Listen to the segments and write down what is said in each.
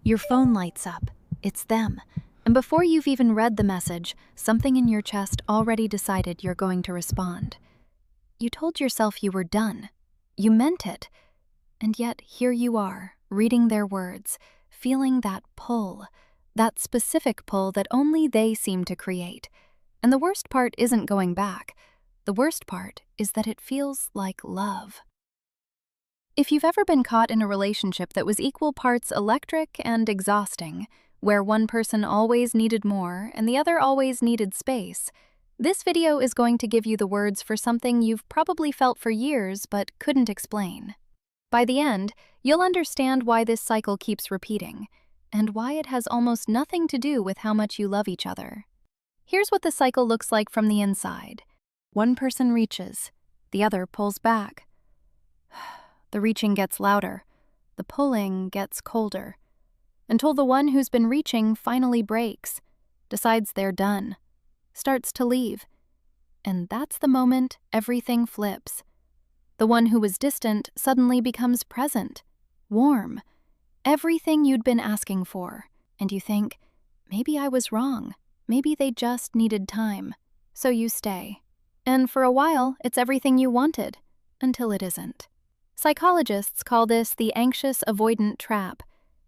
Your phone lights up. It's them. And before you've even read the message, something in your chest already decided you're going to respond. You told yourself you were done. You meant it. And yet here you are, reading their words, feeling that pull, that specific pull that only they seem to create. And the worst part isn't going back. The worst part is that it feels like love. If you've ever been caught in a relationship that was equal parts electric and exhausting, where one person always needed more and the other always needed space, this video is going to give you the words for something you've probably felt for years but couldn't explain. By the end, you'll understand why this cycle keeps repeating, and why it has almost nothing to do with how much you love each other. Here's what the cycle looks like from the inside. One person reaches, the other pulls back. The reaching gets louder, the pulling gets colder, until the one who's been reaching finally breaks, decides they're done, starts to leave. And that's the moment everything flips. The one who was distant suddenly becomes present, warm, everything you'd been asking for. And you think, maybe I was wrong, maybe they just needed time. So you stay. And for a while, it's everything you wanted, until it isn't. Psychologists call this the anxious-avoidant trap,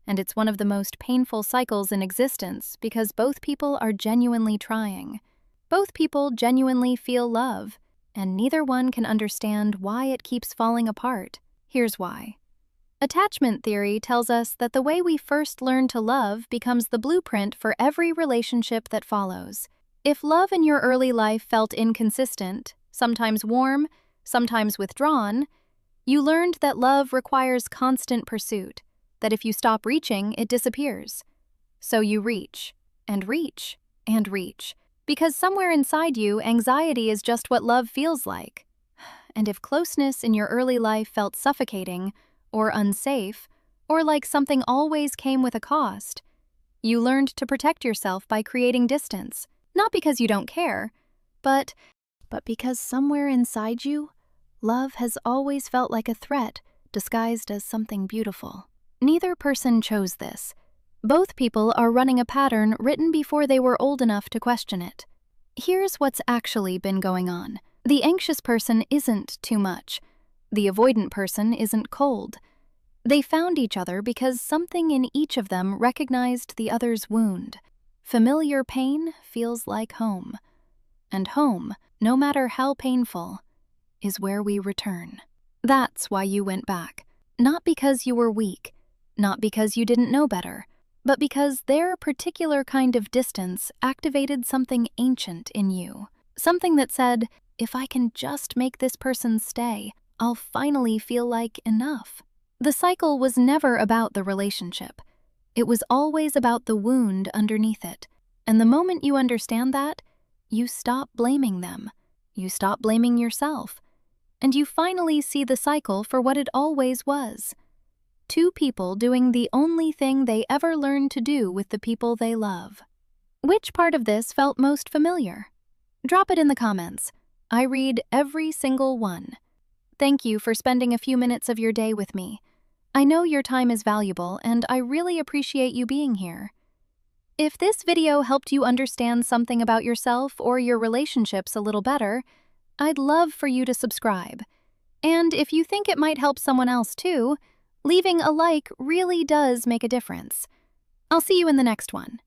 and it's one of the most painful cycles in existence because both people are genuinely trying. Both people genuinely feel love, and neither one can understand why it keeps falling apart. Here's why. Attachment theory tells us that the way we first learn to love becomes the blueprint for every relationship that follows. If love in your early life felt inconsistent, sometimes warm, sometimes withdrawn, you learned that love requires constant pursuit, that if you stop reaching, it disappears. So you reach, and reach, and reach, because somewhere inside you, anxiety is just what love feels like. And if closeness in your early life felt suffocating, or unsafe, or like something always came with a cost, you learned to protect yourself by creating distance, not because you don't care, but because somewhere inside you, love has always felt like a threat disguised as something beautiful. Neither person chose this. Both people are running a pattern written before they were old enough to question it. Here's what's actually been going on. The anxious person isn't too much. The avoidant person isn't cold. They found each other because something in each of them recognized the other's wound. Familiar pain feels like home. And home, no matter how painful, is where we return. That's why you went back. Not because you were weak, not because you didn't know better, but because their particular kind of distance activated something ancient in you. Something that said, if I can just make this person stay, I'll finally feel like enough. The cycle was never about the relationship. It was always about the wound underneath it. And the moment you understand that, you stop blaming them. You stop blaming yourself. And you finally see the cycle for what it always was. Two people doing the only thing they ever learned to do with the people they love. Which part of this felt most familiar? Drop it in the comments. I read every single one. Thank you for spending a few minutes of your day with me. I know your time is valuable, and I really appreciate you being here. If this video helped you understand something about yourself or your relationships a little better, I'd love for you to subscribe. And if you think it might help someone else too, leaving a like really does make a difference. I'll see you in the next one.